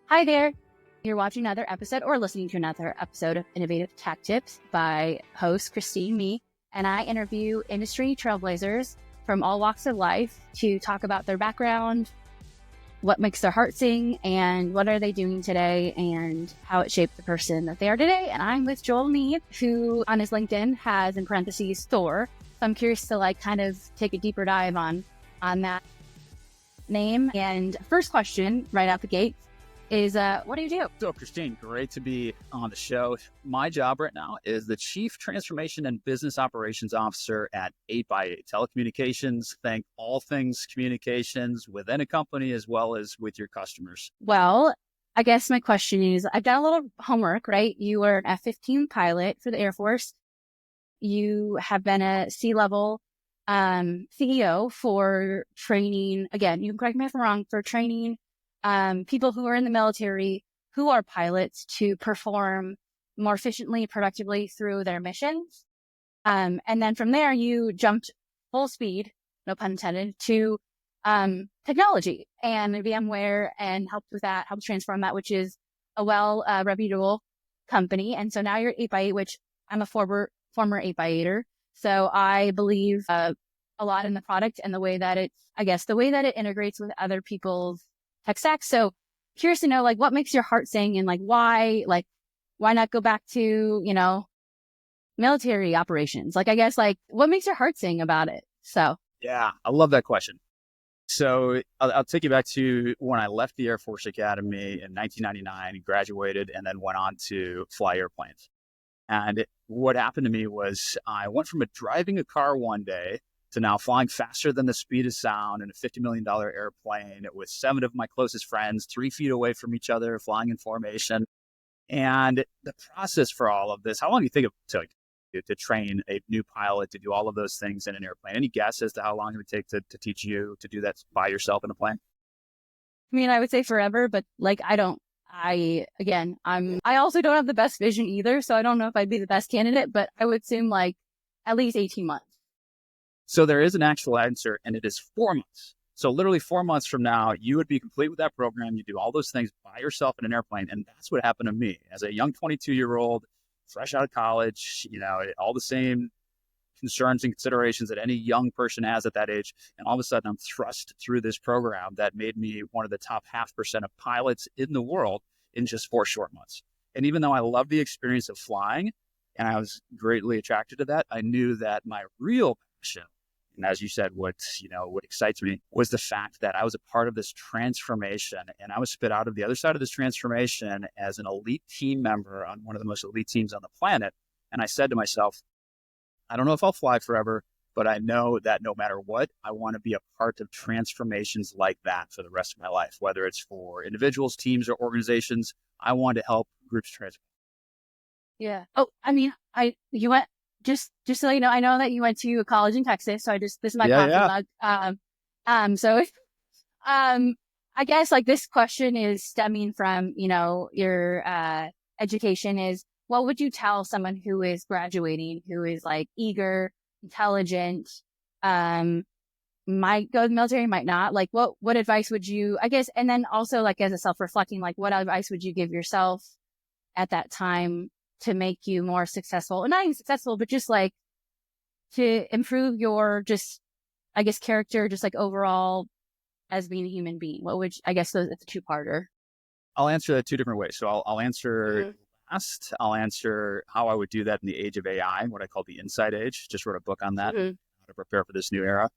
Hi there. You're watching another episode or listening to another episode of Innovative Tac-Tips by host Christine, me, and I interview industry trailblazers from all walks of life to talk about their background, what makes their heart sing, and what are they doing today and how it shaped the person that they are today. And I'm with Joel Neeb, who on his LinkedIn has in parentheses Thor. So I'm curious to kind of take a deeper dive on that name. And first question right out the gate is what do you do? So, Christine, great to be on the show. My job right now is the Chief Transformation and Business Operations Officer at 8x8 Telecommunications. Think all things communications within a company as well as with your customers. Well, I guess my question is, I've done a little homework, right? You were an F-15 pilot for the Air Force. You have been a C-level CEO for training, again, you can correct me if I'm wrong, for training people who are in the military who are pilots to perform more efficiently, productively through their missions. And then from there, you jumped full speed, no pun intended, to technology and VMware and helped transform that, which is a reputable company. And so now you're at 8x8, which I'm a former 8x8er. So I believe a lot in the product and the way that it integrates with other people's tech stack. So curious to know, what makes your heart sing and why not go back to, military operations? What makes your heart sing about it? So. Yeah, I love that question. So I'll take you back to when I left the Air Force Academy in 1999, graduated, and then went on to fly airplanes. And what happened to me was I went from driving a car one day to now flying faster than the speed of sound in a $50 million airplane with 7 of my closest friends, 3 feet away from each other, flying in formation. And the process for all of this, how long do you think it took to train a new pilot to do all of those things in an airplane? Any guess as to how long it would take to teach you to do that by yourself in a plane? I mean, I would say forever, but I also don't have the best vision either. So I don't know if I'd be the best candidate, but I would assume at least 18 months. So there is an actual answer, and it is 4 months. So literally 4 months from now, you would be complete with that program. You do all those things by yourself in an airplane. And that's what happened to me as a young 22-year-old, fresh out of college, all the same concerns and considerations that any young person has at that age. And all of a sudden, I'm thrust through this program that made me one of the top 0.5% of pilots in the world in just 4 short months. And even though I love the experience of flying, and I was greatly attracted to that, I knew that my real passion, and as you said, what excites me was the fact that I was a part of this transformation, and I was spit out of the other side of this transformation as an elite team member on one of the most elite teams on the planet. And I said to myself, I don't know if I'll fly forever, but I know that no matter what, I want to be a part of transformations like that for the rest of my life, whether it's for individuals, teams, or organizations. I want to help groups transform. Yeah. Oh, I mean, you went, just so you know, I know that you went to a college in Texas, so this is my coffee mug. So I guess this question is stemming from, your education is, what would you tell someone who is graduating, who is eager, intelligent, might go to the military, might not? What advice would you, I guess, and then also as a self-reflecting, what advice would you give yourself at that time to make you more successful? Or not even successful, but just to improve your character, overall as being a human being? What would I guess it's a two-parter. I'll answer that 2 different ways. So I'll answer last. I'll answer how I would do that in the age of AI, what I call the Insight Age. Just wrote a book on that, how to prepare for this new era.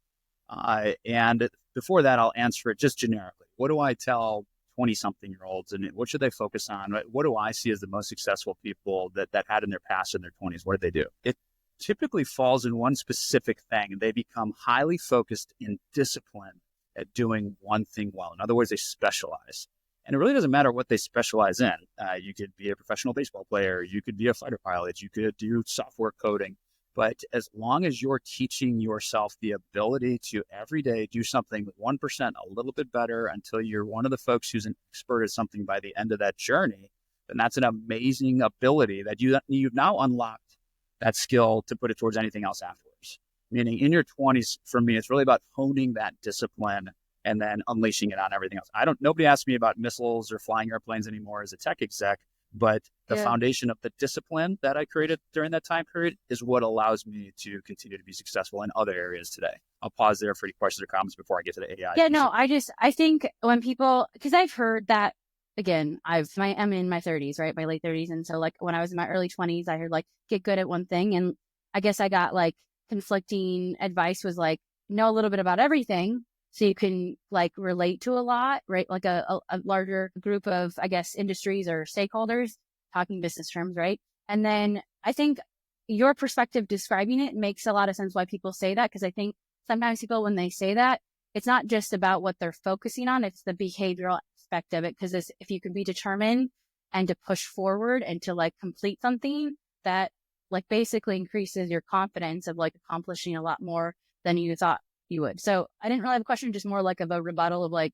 And before that, I'll answer it just generically. What do I tell 20-something-year-olds, and what should they focus on? What do I see as the most successful people that had in their past in their 20s? What did they do? It typically falls in one specific thing, and they become highly focused and disciplined at doing one thing well. In other words, they specialize. And it really doesn't matter what they specialize in. You could be a professional baseball player. You could be a fighter pilot. You could do software coding. But as long as you're teaching yourself the ability to every day do something 1% a little bit better until you're one of the folks who's an expert at something by the end of that journey, then that's an amazing ability that you've now unlocked that skill to put it towards anything else afterwards. Meaning in your 20s, for me, it's really about honing that discipline and then unleashing it on everything else. Nobody asks me about missiles or flying airplanes anymore as a tech exec, but the foundation of the discipline that I created during that time period is what allows me to continue to be successful in other areas today. I'll pause there for any questions or comments before I get to the AI. Yeah, no, I think when people, because I've heard that, again, I'm in my 30s, right? My late 30s. And so like when I was in my early 20s, I heard like, get good at one thing. And I guess I got like conflicting advice was like, know a little bit about everything so you can like relate to a lot, right? Like a larger group of, I guess, industries or stakeholders, talking business terms, right? And then I think your perspective describing it makes a lot of sense why people say that. Because I think sometimes people, when they say that, it's not just about what they're focusing on, it's the behavioral aspect of it. Because if you can be determined and to push forward and to like complete something, that like basically increases your confidence of like accomplishing a lot more than you thought you would. So I didn't really have a question, just more like of a rebuttal of like,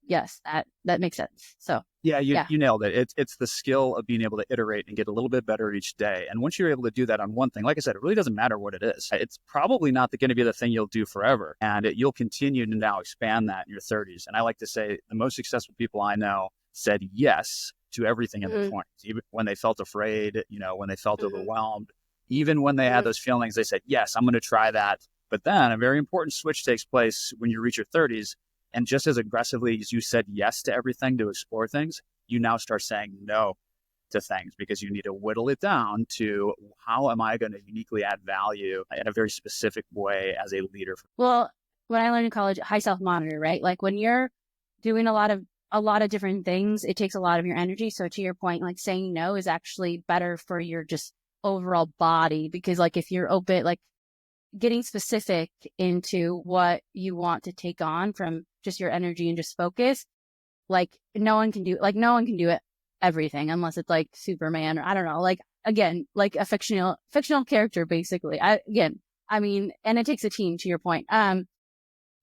yes, that makes sense. So yeah, you nailed it. It's the skill of being able to iterate and get a little bit better each day. And once you're able to do that on one thing, like I said, it really doesn't matter what it is. It's probably not going to be the thing you'll do forever. And you'll continue to now expand that in your 30s. And I like to say the most successful people I know said yes to everything in their 20s, even when they felt afraid, when they felt overwhelmed, even when they had those feelings, they said, yes, I'm going to try that. But then a very important switch takes place when you reach your 30s. And just as aggressively as you said yes to everything to explore things, you now start saying no to things because you need to whittle it down to how am I going to uniquely add value in a very specific way as a leader. Well, when I learned in college, high self-monitor, right? Like when you're doing a lot of different things, it takes a lot of your energy. So to your point, like saying no is actually better for your just overall body, because like if you're open, like getting specific into what you want to take on from just your energy and just focus, like no one can do it everything unless it's like Superman or I don't know, like again, like a fictional character, basically. And it takes a team, to your point.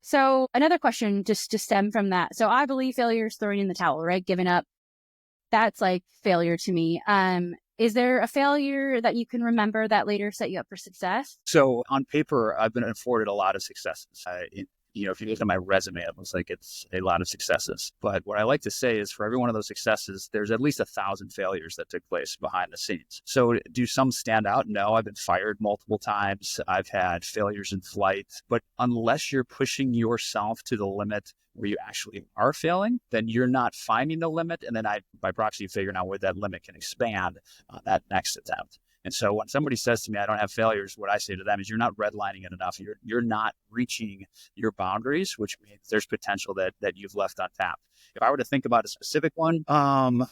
So another question just to stem from that. So I believe failure is throwing in the towel, right? Giving up. That's like failure to me. Is there a failure that you can remember that later set you up for success? So on paper, I've been afforded a lot of successes. If you look at my resume, it looks like it's a lot of successes. But what I like to say is for every one of those successes, there's at least 1,000 failures that took place behind the scenes. So do some stand out? No, I've been fired multiple times. I've had failures in flight. But unless you're pushing yourself to the limit where you actually are failing, then you're not finding the limit. And then by proxy, figuring out where that limit can expand on that next attempt. And so when somebody says to me, I don't have failures, what I say to them is you're not redlining it enough. You're not reaching your boundaries, which means there's potential that you've left untapped. If I were to think about a specific one, I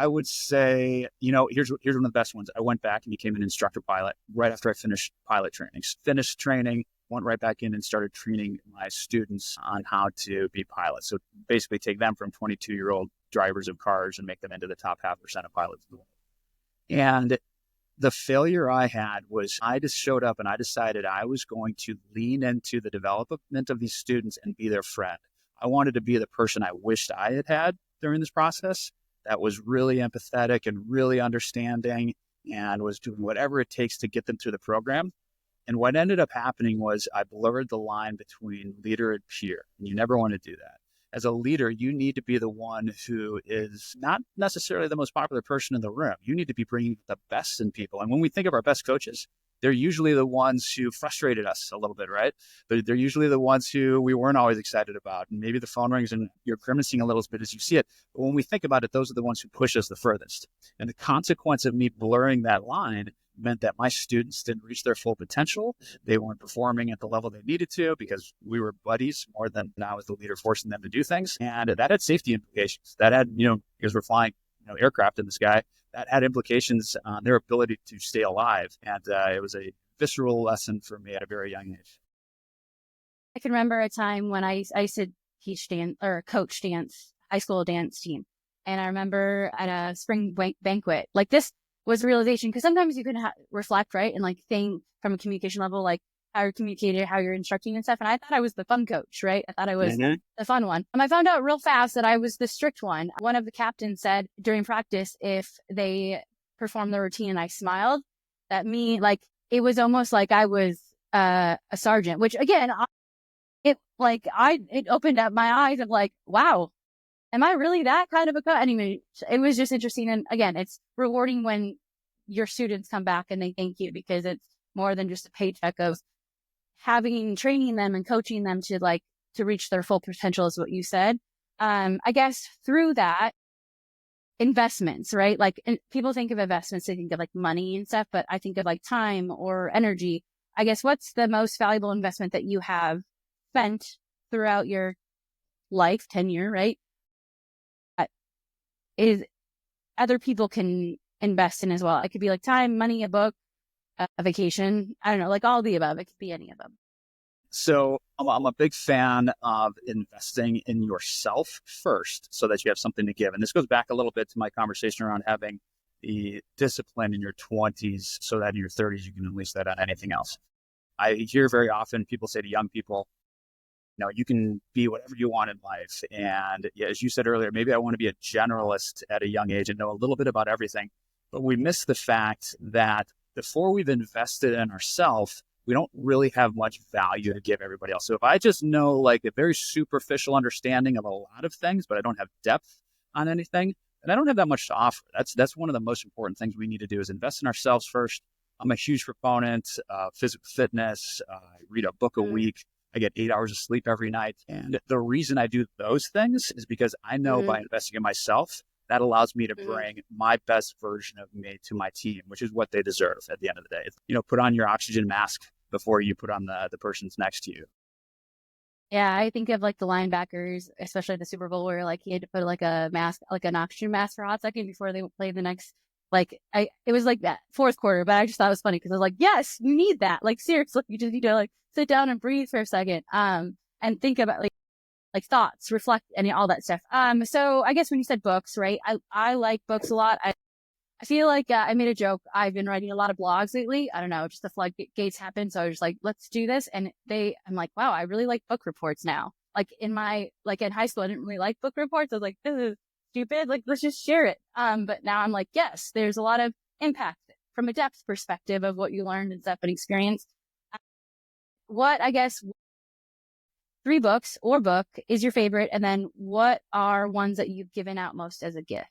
would say, here's one of the best ones. I went back and became an instructor pilot right after I finished pilot training. Finished training, went right back in and started training my students on how to be pilots. So basically take them from 22-year-old drivers of cars and make them into the top 0.5% of pilots in the world. And the failure I had was I just showed up and I decided I was going to lean into the development of these students and be their friend. I wanted to be the person I wished I had had during this process that was really empathetic and really understanding and was doing whatever it takes to get them through the program. And what ended up happening was I blurred the line between leader and peer. And you never want to do that. As a leader, you need to be the one who is not necessarily the most popular person in the room. You need to be bringing the best in people. And when we think of our best coaches, they're usually the ones who frustrated us a little bit, right? They're usually the ones who we weren't always excited about. And maybe the phone rings and you're grimacing a little bit as you see it. But when we think about it, those are the ones who push us the furthest. And the consequence of me blurring that line meant that my students didn't reach their full potential. They weren't performing at the level they needed to because we were buddies more than I was the leader forcing them to do things. And that had safety implications. That had, because we're flying, aircraft in the sky, that had implications on their ability to stay alive. And it was a visceral lesson for me at a very young age. I can remember a time when I used to teach dance or coach dance, high school dance team. And I remember at a spring banquet, like this was a realization, because sometimes you can reflect, right? And like think from a communication level, like how you're communicating, how you're instructing and stuff. And I thought I was the fun coach, right? I thought I was the fun one. And I found out real fast that I was the strict one. One of the captains said during practice, if they performed the routine and I smiled, that it was almost like I was a sergeant, which again, Like it opened up my eyes of like, wow, am I really that kind of a coach? Anyway, it was just interesting. And again, it's rewarding when your students come back and they thank you, because it's more than just a paycheck of training them and coaching them to reach their full potential, is what you said. I guess through that, investments, right? Like people think of investments, they think of like money and stuff, but I think of like time or energy. I guess what's the most valuable investment that you have spent throughout your life, tenure, right? Is other people can invest in as well. It could be like time, money, a book, a vacation. I don't know, like all the above. It could be any of them. So I'm a big fan of investing in yourself first so that you have something to give. And this goes back a little bit to my conversation around having the discipline in your 20s so that in your 30s you can unleash that on anything else. I hear very often people say to young people, you can be whatever you want in life. And as you said earlier, maybe I want to be a generalist at a young age and know a little bit about everything. But we miss the fact that before we've invested in ourselves, we don't really have much value to give everybody else. So if I just know like a very superficial understanding of a lot of things, but I don't have depth on anything, and I don't have that much to offer. That's one of the most important things we need to do is invest in ourselves first. I'm a huge proponent of physical fitness. I read a book a week. I get 8 hours of sleep every night. And the reason I do those things is because I know by investing in myself, that allows me to bring my best version of me to my team, which is what they deserve at the end of the day. Put on your oxygen mask before you put on the person's next to you. Yeah, I think of like the linebackers, especially the Super Bowl, where like he had to put like a mask, like an oxygen mask for a hot second before they played the next. It was like that fourth quarter, but I just thought it was funny because I was like, yes, you need that. Like seriously, you just need to like sit down and breathe for a second, and think about like thoughts, reflect, and all that stuff. So I guess when you said books, right? I like books a lot. I feel like I made a joke. I've been writing a lot of blogs lately. I don't know, just the floodgates happened. So I was just like, let's do this. And I'm like, wow, I really like book reports now. Like in high school, I didn't really like book reports. I was like, this is stupid. Like, let's just share it. But now I'm like, yes, there's a lot of impact from a depth perspective of what you learned and stuff and experience. What, I guess, 3 books or book is your favorite? And then what are ones that you've given out most as a gift?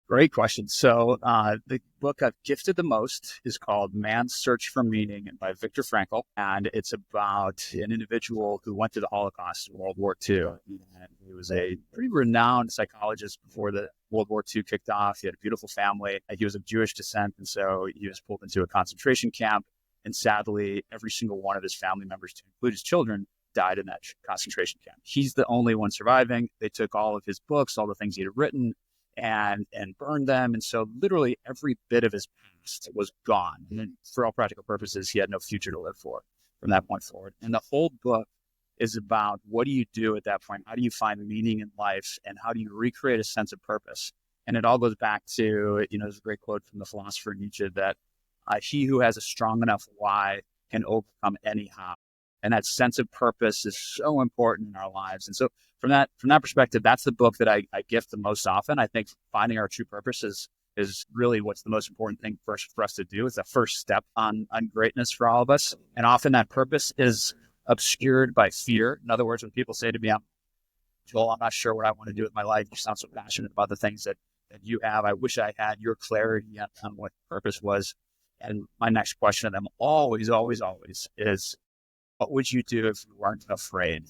Great question. So the book I've gifted the most is called Man's Search for Meaning by Viktor Frankl. And it's about an individual who went through the Holocaust in World War II. And he was a pretty renowned psychologist before the World War II kicked off. He had a beautiful family. He was of Jewish descent. And so he was pulled into a concentration camp. And sadly, every single one of his family members, to include his children, died in that concentration camp. He's the only one surviving. They took all of his books, all the things he had written, and burned them. And so literally every bit of his past was gone. And for all practical purposes, he had no future to live for from that point forward. And the whole book is about what do you do at that point? How do you find meaning in life? And how do you recreate a sense of purpose? And it all goes back to, there's a great quote from the philosopher Nietzsche that he who has a strong enough why can overcome any how. And that sense of purpose is so important in our lives. And so from that perspective, that's the book that I gift the most often. I think finding our true purpose is really what's the most important thing for us to do. It's the first step on greatness for all of us. And often that purpose is obscured by fear. In other words, when people say to me, Joel, I'm not sure what I want to do with my life. You sound so passionate about the things that you have. I wish I had your clarity on what purpose was. And my next question to them always, always, always is, what would you do if you weren't afraid?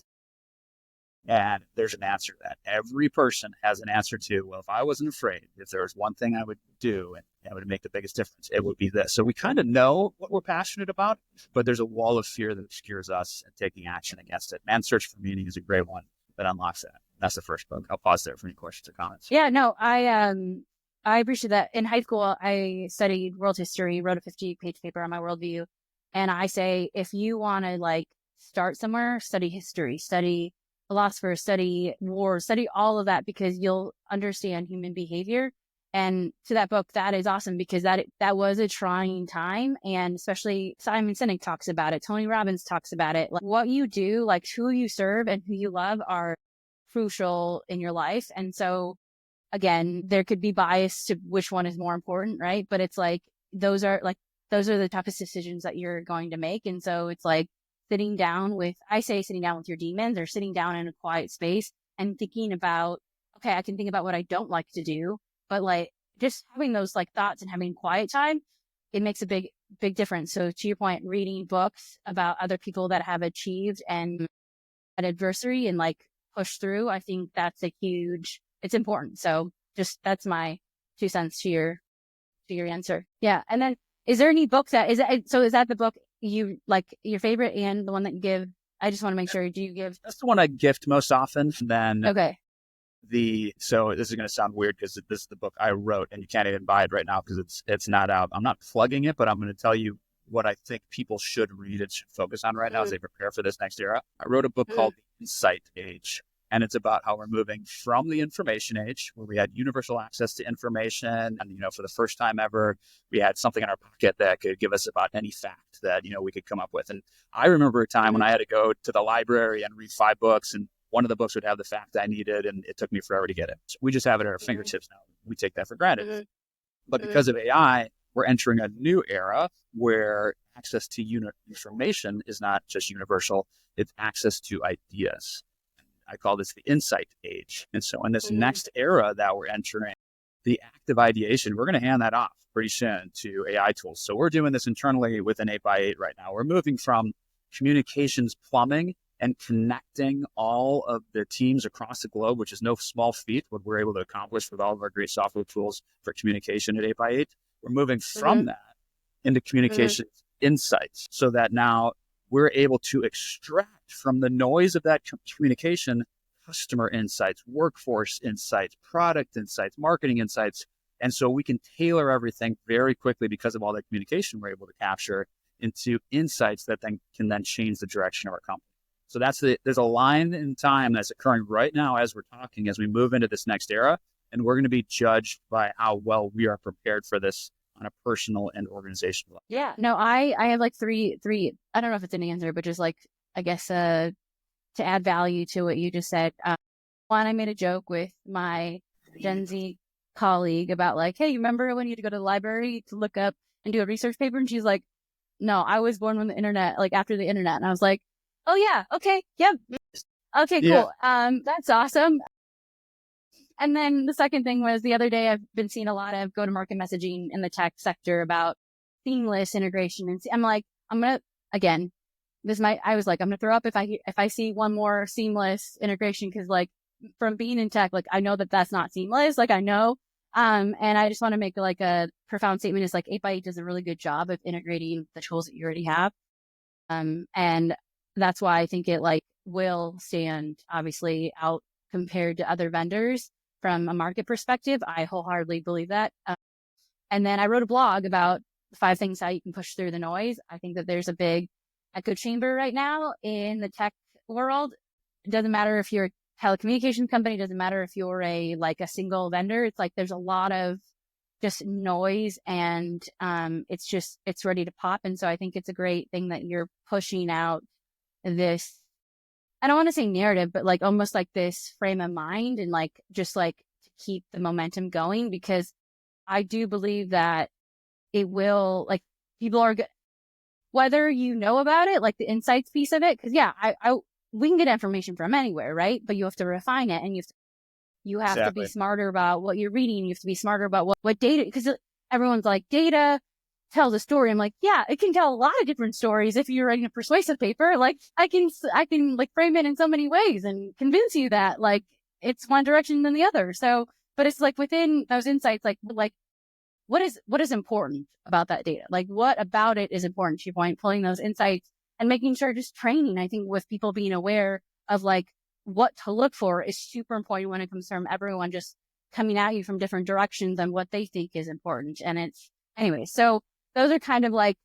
And there's an answer to that. Every person has an answer to, well, if I wasn't afraid, if there was one thing I would do and it would make the biggest difference, it would be this. So we kind of know what we're passionate about, but there's a wall of fear that obscures us and taking action against it. Man's Search for Meaning is a great one that unlocks that. That's the first book. I'll pause there for any questions or comments. Yeah, no, I appreciate that. In high school, I studied world history, wrote a 50-page paper on my worldview. And I say, if you want to start somewhere, study history, study philosophers, study wars, study all of that, because you'll understand human behavior. And to that book, that is awesome, because that was a trying time. And especially Simon Sinek talks about it. Tony Robbins talks about it. Like what you do, who you serve and who you love are crucial in your life. And so again, there could be bias to which one is more important, right? But it's those are the toughest decisions that you're going to make. And so it's sitting down with your demons, or sitting down in a quiet space and thinking about, okay, I can think about what I don't like to do, but like just having those like thoughts and having quiet time, it makes a big difference. So to your point, reading books about other people that have achieved and an adversary and like push through, I think that's it's important. So just, that's my 2 cents to your answer. Yeah. And then is there any book is that the book you like your favorite and the one that you give? I just want to make sure, do you give? That's the one I gift most often. And then Okay. so this is going to sound weird because this is the book I wrote and you can't even buy it right now because it's not out. I'm not plugging it, but I'm going to tell you what I think people should read and should focus on right now as they prepare for this next era. I wrote a book called The Insight Age, and it's about how we're moving from the information age, where we had universal access to information. And, for the first time ever, we had something in our pocket that could give us about any fact that, we could come up with. And I remember a time when I had to go to the library and read 5 books, and one of the books would have the fact I needed, and it took me forever to get it. So we just have it at our fingertips now. We take that for granted. But because of AI, we're entering a new era where access to information is not just universal, it's access to ideas. I call this the insight age. And so in this next era that we're entering, the active ideation, we're going to hand that off pretty soon to AI tools. So we're doing this internally with an 8x8 right now. We're moving from communications plumbing and connecting all of the teams across the globe, which is no small feat, what we're able to accomplish with all of our great software tools for communication at 8x8. We're moving from that into communications insights, so that now we're able to extract from the noise of that communication customer insights, workforce insights, product insights, marketing insights. And so we can tailor everything very quickly because of all that communication we're able to capture into insights that then can change the direction of our company. So there's a line in time that's occurring right now as we're talking, as we move into this next era, and we're going to be judged by how well we are prepared for this on a personal and organizational level. Yeah. No, I have like three, I don't know if it's an answer, but just like, I guess, to add value to what you just said. One, I made a joke with my Gen Z colleague about like, hey, you remember when you had to go to the library to look up and do a research paper? And she's like, no, I was born when the internet, like after the internet. And I was like, oh yeah, okay, yep. Okay, cool. Yeah. That's awesome. And then the second thing was, the other day I've been seeing a lot of go-to-market messaging in the tech sector about seamless integration. And I'm like, I'm going to, again, I was like, I'm going to throw up if I see one more seamless integration. Cause like from being in tech, like I know that that's not seamless. Like I know. And I just want to make like a profound statement. Is like 8x8 does a really good job of integrating the tools that you already have. And that's why I think it like will stand obviously out compared to other vendors from a market perspective. I wholeheartedly believe that. And then I wrote a blog about 5 things how you can push through the noise. I think that there's a big echo chamber right now in the tech world. It doesn't matter if you're a telecommunications company, it doesn't matter if you're a single vendor. It's like there's a lot of just noise, and it's ready to pop. And so I think it's a great thing that you're pushing out this, I don't want to say narrative, but like almost like this frame of mind, and like just like to keep the momentum going, because I do believe that it will, like, people are good, whether you know about it, like the insights piece of it. Cause yeah, we can get information from anywhere, right? But you have to refine it, and you have to be smarter about what you're reading. You have to be smarter about what data, because everyone's like, data tells a story. I'm like, yeah, it can tell a lot of different stories. If you're writing a persuasive paper, like I can like frame it in so many ways and convince you that like it's one direction than the other. So, but it's like within those insights, like what is important about that data? Like what about it is important, to your point, pulling those insights and making sure, just training, I think, with people being aware of like what to look for is super important when it comes from everyone just coming at you from different directions and what they think is important. And it's, anyway, so those are kind of like,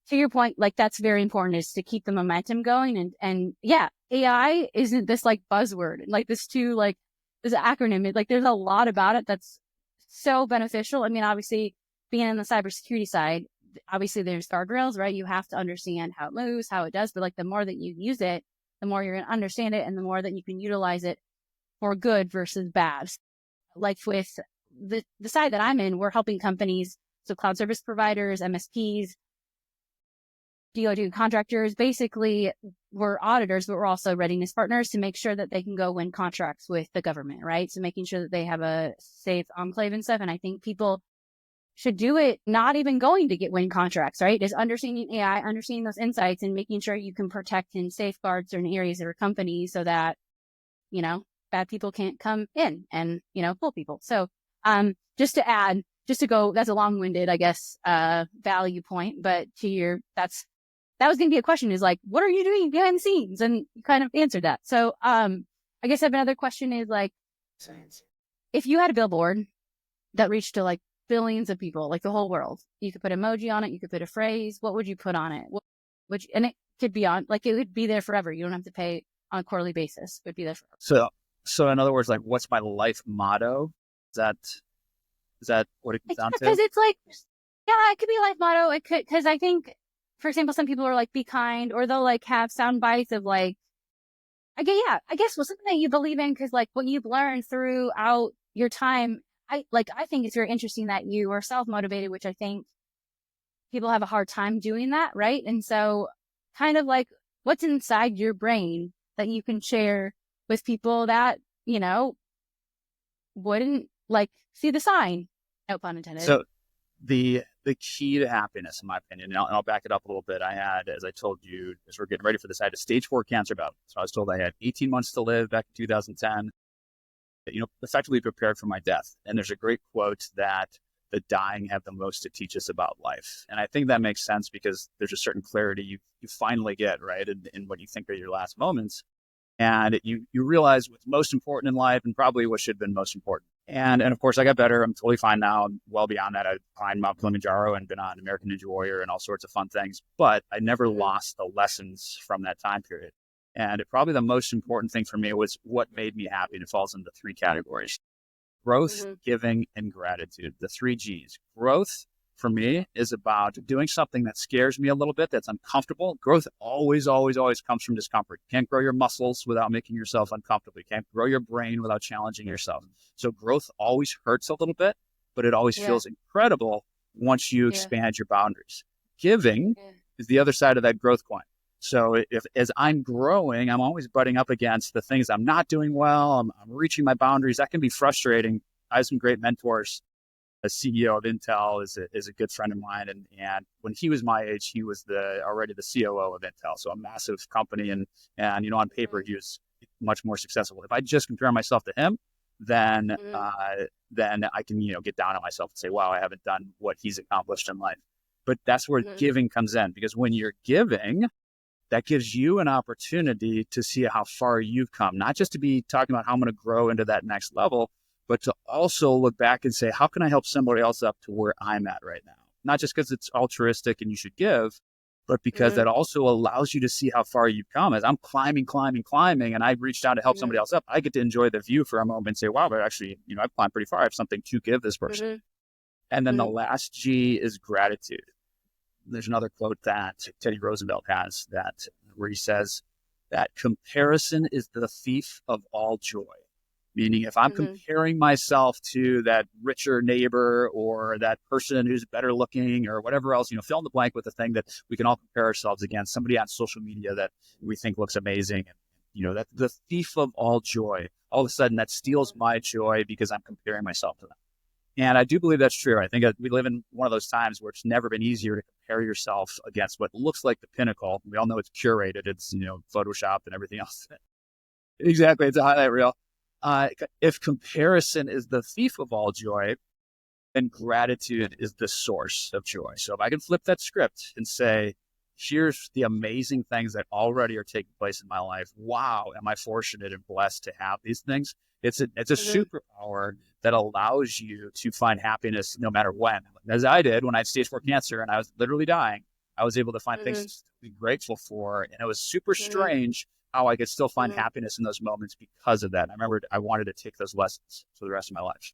to your point, like that's very important, is to keep the momentum going. And yeah, AI isn't this like buzzword, like this acronym. Like there's a lot about it that's so beneficial. I mean, obviously being in the cybersecurity side, obviously there's guardrails, right? You have to understand how it moves, how it does, but like the more that you use it, the more you're going to understand it, and the more that you can utilize it for good versus bad. Like with the side that I'm in, we're helping companies, so cloud service providers, MSPs, DoD contractors basically were auditors, but we're also readiness partners to make sure that they can go win contracts with the government, right? So making sure that they have a safe enclave and stuff. And I think people should do it not even going to win contracts, right? Just understanding AI, understanding those insights and making sure you can protect and safeguard certain areas of your company so that, bad people can't come in and, fool people. So just to go, that's a long-winded, I guess, value point, but that was going to be a question is like, what are you doing behind the scenes? And you kind of answered that. So I guess another question is like, if you had a billboard that reached to like billions of people, like the whole world, you could put emoji on it, you could put a phrase, what would you put on it? And it could be on, like it would be there forever. You don't have to pay on a quarterly basis. It would be there forever. So in other words, like what's my life motto? Is that what it comes down to? Because it's like, yeah, it could be a life motto. It could, because I think, for example, some people are like, be kind, or they'll like have sound bites of like, I guess something that you believe in, because like what you've learned throughout your time, I think it's very interesting that you are self-motivated, which I think people have a hard time doing that, right? And so kind of like what's inside your brain that you can share with people that, wouldn't like see the sign, no pun intended. So the key to happiness, in my opinion, and I'll back it up a little bit. I had, as I told you, as we're getting ready for this, I had a stage 4 cancer battle. So I was told I had 18 months to live back in 2010, effectively prepared for my death. And there's a great quote that the dying have the most to teach us about life. And I think that makes sense because there's a certain clarity you finally get, right? In what you think are your last moments. And you realize what's most important in life and probably what should have been most important. And of course, I got better. I'm totally fine now. I'm well beyond that. I've climbed Mount Kilimanjaro and been on American Ninja Warrior and all sorts of fun things. But I never lost the lessons from that time period. And probably the most important thing for me was what made me happy. And it falls into 3 categories: growth, giving, and gratitude. The 3 G's. Growth for me is about doing something that scares me a little bit, that's uncomfortable. Growth always, always, always comes from discomfort. You can't grow your muscles without making yourself uncomfortable. You can't grow your brain without challenging yourself. So growth always hurts a little bit, but it always feels incredible once you expand your boundaries. Giving is the other side of that growth coin. So as I'm growing, I'm always butting up against the things I'm not doing well. I'm reaching my boundaries. That can be frustrating. I have some great mentors. A CEO of Intel is a good friend of mine. And when he was my age, he was already the COO of Intel. So a massive company. And on paper, he was much more successful. If I just compare myself to him, then I can, get down on myself and say, wow, I haven't done what he's accomplished in life. But that's where giving comes in, because when you're giving, that gives you an opportunity to see how far you've come, not just to be talking about how I'm going to grow into that next level, but to also look back and say, how can I help somebody else up to where I'm at right now? Not just because it's altruistic and you should give, but because that also allows you to see how far you've come. As I'm climbing, and I've reached out to help somebody else up, I get to enjoy the view for a moment and say, wow, but actually, I've climbed pretty far. I have something to give this person. And then the last G is gratitude. There's another quote that Teddy Roosevelt has where he says that comparison is the thief of all joy. Meaning if I'm comparing myself to that richer neighbor or that person who's better looking or whatever else, fill in the blank with the thing that we can all compare ourselves against, somebody on social media that we think looks amazing. And, that's the thief of all joy. All of a sudden that steals my joy because I'm comparing myself to them. And I do believe that's true. I think that we live in one of those times where it's never been easier to compare yourself against what looks like the pinnacle. We all know it's curated. It's, Photoshopped and everything else. Exactly. It's a highlight reel. If comparison is the thief of all joy, then gratitude is the source of joy. So if I can flip that script and say, here's the amazing things that already are taking place in my life. Wow, am I fortunate and blessed to have these things? It's a superpower that allows you to find happiness no matter when. As I did when I had stage 4 cancer and I was literally dying, I was able to find things to be grateful for. And it was super strange how I could still find happiness in those moments because of that. And I remember I wanted to take those lessons for the rest of my life.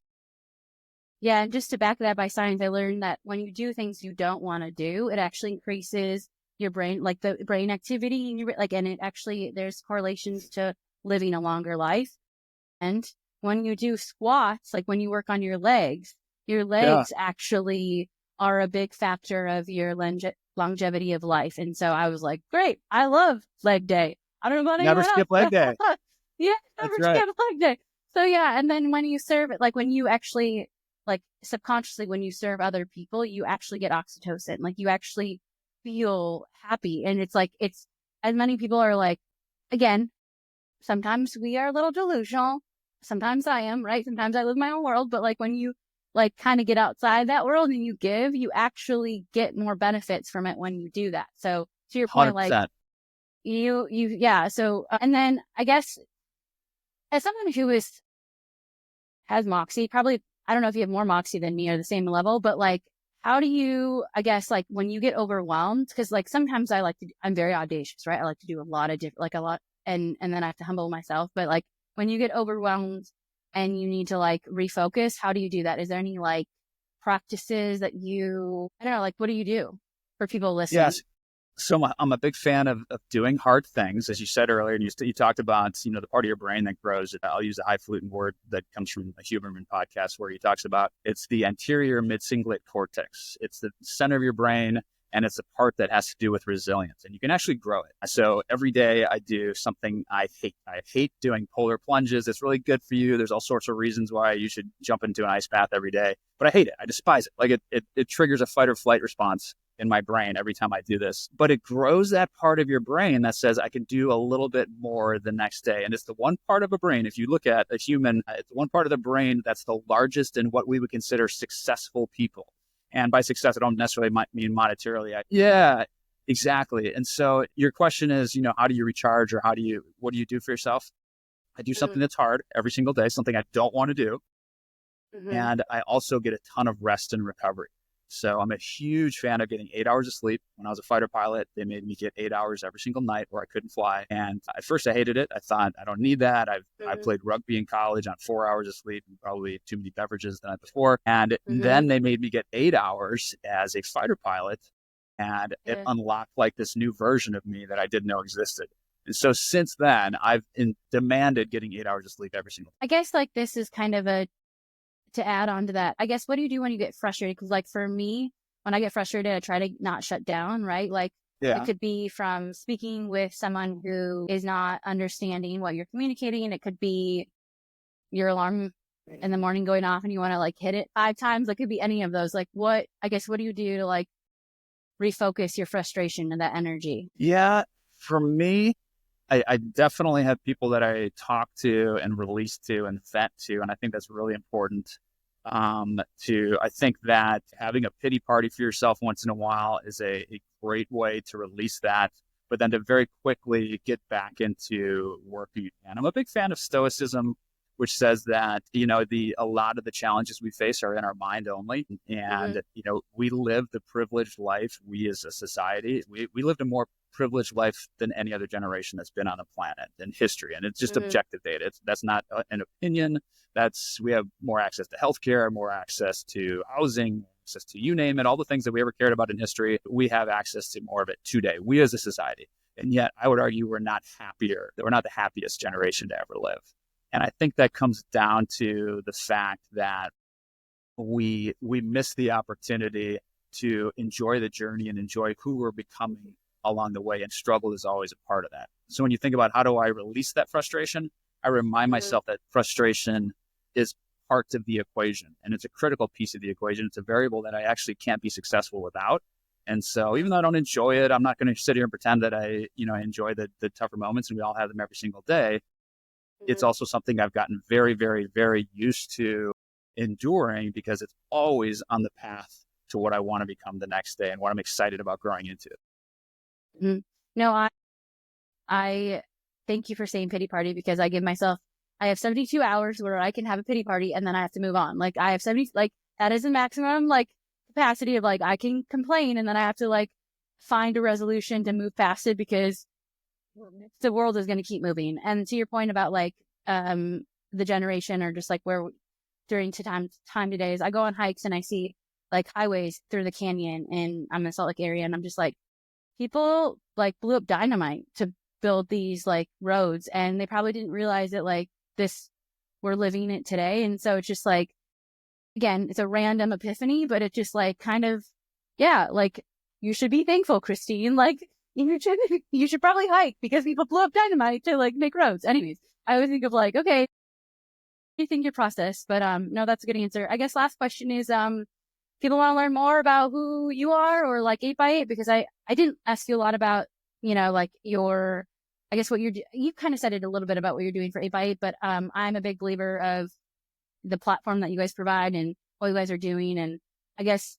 Yeah, and just to back that by science, I learned that when you do things you don't want to do, it actually increases your brain, like the brain activity, and it actually, there's correlations to living a longer life. And when you do squats, like when you work on your legs actually are a big factor of your longevity of life. And so I was like, great, I love leg day. I don't know about Never anyone skip leg day. else. Yeah, never That's right. skip leg day. So yeah, and then when you serve it, like when you actually, like subconsciously, when you serve other people, you actually get oxytocin. Like you actually feel happy. And it's like, it's, as many people are like, again, sometimes we are a little delusional. Sometimes I am, right? Sometimes I live my own world. But like when you like kind of get outside that world and you give, you actually get more benefits from it when you do that. So to your point, like 100%. yeah. So, and then I guess as someone who has moxie, probably, I don't know if you have more moxie than me or the same level, but like, how do you, I guess, like when you get overwhelmed, because like sometimes I'm very audacious, right? I like to do a lot of different, like a lot, and then I have to humble myself. But like when you get overwhelmed and you need to like refocus, how do you do that? Is there any like practices that I don't know, like what do you do for people listening? Yes. So I'm a big fan of doing hard things, as you said earlier, and you talked about, the part of your brain that grows. I'll use a highfalutin word that comes from a Huberman podcast where he talks about it's the anterior mid-cingulate cortex. It's the center of your brain, and it's the part that has to do with resilience, and you can actually grow it. So every day I do something I hate. I hate doing polar plunges. It's really good for you. There's all sorts of reasons why you should jump into an ice bath every day, but I hate it. I despise it. Like it triggers a fight or flight response in my brain every time I do this, but it grows that part of your brain that says I can do a little bit more the next day. And it's the one part of a brain, if you look at a human, it's the one part of the brain that's the largest in what we would consider successful people. And by success, I don't necessarily mean monetarily. Yeah, exactly. And so your question is, how do you recharge, or what do you do for yourself? I do something that's hard every single day, something I don't want to do. Mm-hmm. And I also get a ton of rest and recovery. So I'm a huge fan of getting 8 hours of sleep. When I was a fighter pilot, they made me get 8 hours every single night or I couldn't fly. And at first I hated it. I thought, I don't need that. I played rugby in college on 4 hours of sleep and probably too many beverages the night before. And Mm-hmm. then they made me get 8 hours as a fighter pilot. And it Yeah. unlocked like this new version of me that I didn't know existed. And so since then, I've demanded getting 8 hours of sleep every single I guess like this is kind of to add on to that, I guess, what do you do when you get frustrated? Because like for me, when I get frustrated, I try to not shut down, right? Like day. it Yeah. could be from speaking with someone who is not understanding what you're communicating. It could be your alarm in the morning going off and you want to like hit it 5 times. It could be any of those. Like what do you do to like refocus your frustration and that energy? Yeah. For me, I definitely have people that I talk to and release to and vent to, and I think that's really important. I think that having a pity party for yourself once in a while is a great way to release that, but then to very quickly get back into working. And I'm a big fan of Stoicism, which says that, a lot of the challenges we face are in our mind only. Mm-hmm. And, we live the privileged life. We as a society, we lived a more privileged life than any other generation that's been on the planet in history. And it's just Mm-hmm. objective data. That's not an opinion. We have more access to healthcare, more access to housing, access to, you name it, all the things that we ever cared about in history. We have access to more of it today, we as a society. And yet I would argue we're not happier, that we're not the happiest generation to ever live. And I think that comes down to the fact that we miss the opportunity to enjoy the journey and enjoy who we're becoming along the way. And struggle is always a part of that. So when you think about how do I release that frustration, I remind Mm-hmm. myself that frustration is part of the equation, and it's a critical piece of the equation. It's a variable that I actually can't be successful without. And so even though I don't enjoy it, I'm not going to sit here and pretend that I enjoy the tougher moments, and we all have them every single day. It's Mm-hmm. also something I've gotten very, very, very used to enduring, because it's always on the path to what I want to become the next day and what I'm excited about growing into. Mm-hmm. No, I thank you for saying pity party, because I have 72 hours where I can have a pity party and then I have to move on. Like I have 70, like that is the maximum like capacity of like, I can complain and then I have to like find a resolution to move past it, because the world is going to keep moving. And to your point about like, the generation, or just like where during time today is, I go on hikes and I see like highways through the canyon, and I'm in the Salt Lake area, and I'm just like, people like blew up dynamite to build these like roads, and they probably didn't realize that like this, we're living it today. And so it's just like, again, it's a random epiphany, but it just like kind of, yeah, like you should be thankful, Christine. Like, you should probably hike because people blew up dynamite to like make roads. Anyways, I always think of like, okay, you think your process, but no, that's a good answer. I guess last question is people want to learn more about who you are or like 8x8, because I didn't ask you a lot about, like your, I guess what you kind of said it a little bit about what you're doing for 8x8, but I'm a big believer of the platform that you guys provide and what you guys are doing. And I guess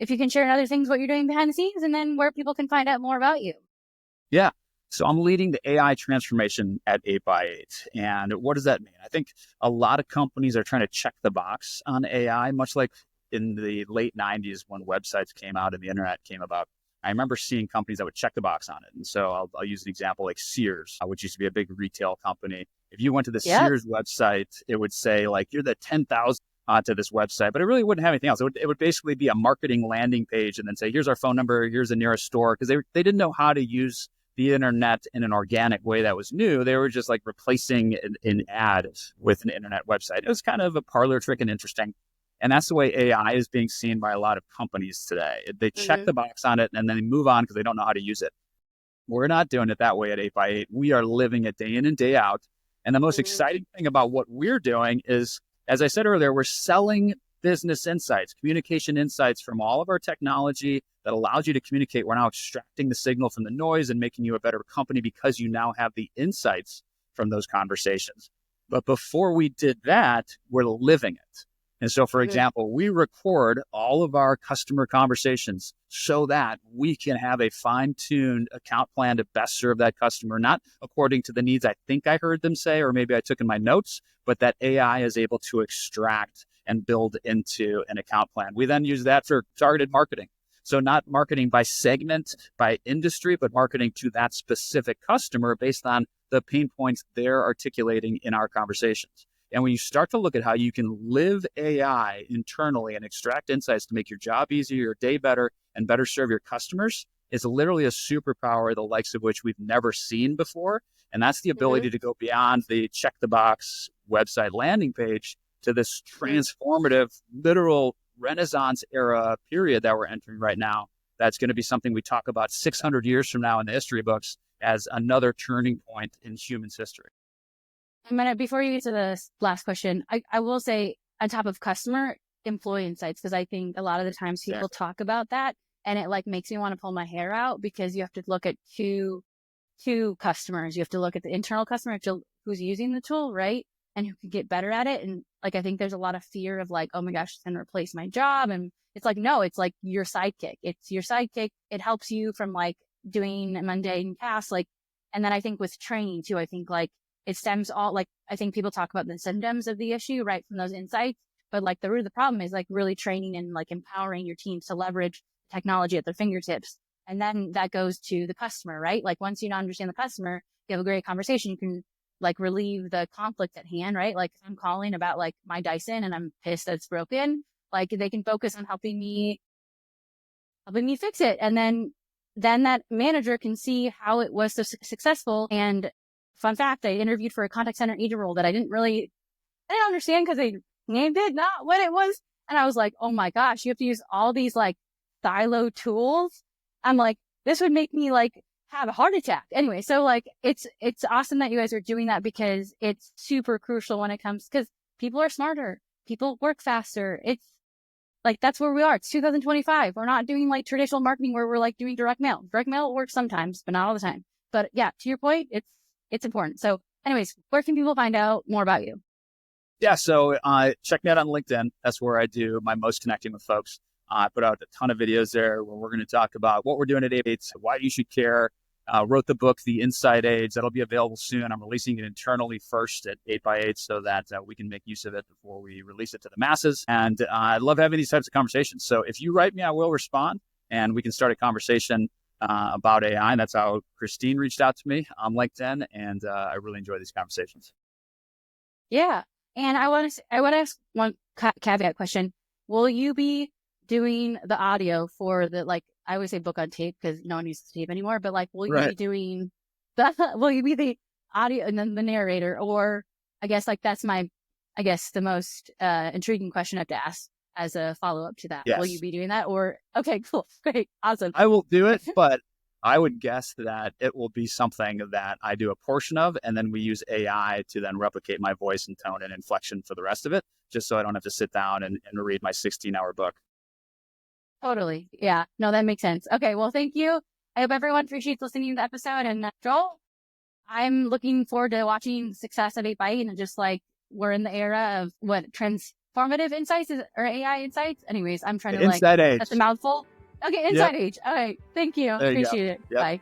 if you can share other things, what you're doing behind the scenes, and then where people can find out more about you. Yeah. So I'm leading the AI transformation at 8x8. And what does that mean? I think a lot of companies are trying to check the box on AI, much like in the late 90s when websites came out and the internet came about. I remember seeing companies that would check the box on it. And so I'll use an example like Sears, which used to be a big retail company. If you went to the Yep. Sears website, it would say like, you're the 10,000 onto this website, but it really wouldn't have anything else. It would basically be a marketing landing page and then say, here's our phone number, here's the nearest store, because they didn't know how to use the internet in an organic way that was new. They were just like replacing an ad with an internet website. It was kind of a parlor trick and interesting. And that's the way AI is being seen by a lot of companies today. They check the box on it and then they move on because they don't know how to use it. We're not doing it that way at 8x8. We are living it day in and day out. And the most exciting thing about what we're doing is, as I said earlier, we're selling business insights, communication insights from all of our technology that allows you to communicate. We're now extracting the signal from the noise and making you a better company because you now have the insights from those conversations. But before we did that, we're living it. And so, for example, we record all of our customer conversations so that we can have a fine-tuned account plan to best serve that customer, not according to the needs I think I heard them say, or maybe I took in my notes, but that AI is able to extract and build into an account plan. We then use that for targeted marketing. So not marketing by segment, by industry, but marketing to that specific customer based on the pain points they're articulating in our conversations. And when you start to look at how you can live AI internally and extract insights to make your job easier, your day better, and better serve your customers, it's literally a superpower, the likes of which we've never seen before. And that's the ability to go beyond the check the box website landing page to this transformative, literal Renaissance era period that we're entering right now. That's going to be something we talk about 600 years from now in the history books as another turning point in human history. Before you get to the last question, I will say on top of customer, employee insights, because I think a lot of the times people talk about that and it like makes me want to pull my hair out because you have to look at two customers. You have to look at the internal customer who's using the tool, right? And who can get better at it. And like, I think there's a lot of fear of like, oh my gosh, it's going to replace my job. And it's like, no, it's like your sidekick. It's your sidekick. It helps you from like doing mundane tasks. Like, and then I think with training too, I think like it stems all like, I think people talk about the symptoms of the issue, right? From those insights. But like the root of the problem is like really training and like empowering your teams to leverage technology at their fingertips. And then that goes to the customer, right? Like once you understand the customer, you have a great conversation. You can like relieve the conflict at hand, right? Like if I'm calling about like my Dyson and I'm pissed that it's broken, like they can focus on helping me fix it. And then that manager can see how it was so successful. And fun fact, I interviewed for a contact center agent role that I didn't understand because they named it not what it was. And I was like, oh my gosh, you have to use all these like silo tools. I'm like, this would make me like have a heart attack. Anyway, so like it's awesome that you guys are doing that because it's super crucial when it comes, because people are smarter, people work faster. It's like, that's where we are. It's 2025. We're not doing like traditional marketing where we're like doing direct mail. Direct mail works sometimes, but not all the time. But yeah, to your point, it's important. So anyways, where can people find out more about you? Yeah, so check me out on LinkedIn. That's where I do my most connecting with folks. I put out a ton of videos there where we're going to talk about what we're doing at 8x8, why you should care. Wrote the book, The Inside Age. That'll be available soon. I'm releasing it internally first at 8x8 so that we can make use of it before we release it to the masses. And I love having these types of conversations. So if you write me, I will respond and we can start a conversation about AI. And that's how Christine reached out to me on LinkedIn. And I really enjoy these conversations. Yeah. And I want to ask one caveat question. Will you be doing the audio for the, like, I always say book on tape because no one uses tape anymore, but like, will you be doing will you be the audio and then the narrator? Or I guess like that's the most intriguing question I have to ask. as a follow-up to that. Will you Yes, be doing that? Or, okay, cool. Great. Awesome. I will do it, but I would guess that it will be something that I do a portion of, and then we use AI to then replicate my voice and tone and inflection for the rest of it, just so I don't have to sit down and read my 16-hour book. Totally. Yeah. No, that makes sense. Okay. Well, thank you. I hope everyone appreciates listening to the episode. And Joel, I'm looking forward to watching success at 8x8, and just like we're in the era of what transformative insights or AI insights. Anyways, I'm trying to like, Inside Age. that's a mouthful. Okay. Yep. Inside Age. All right. Thank you. There you go. Appreciate it. Yep. Bye.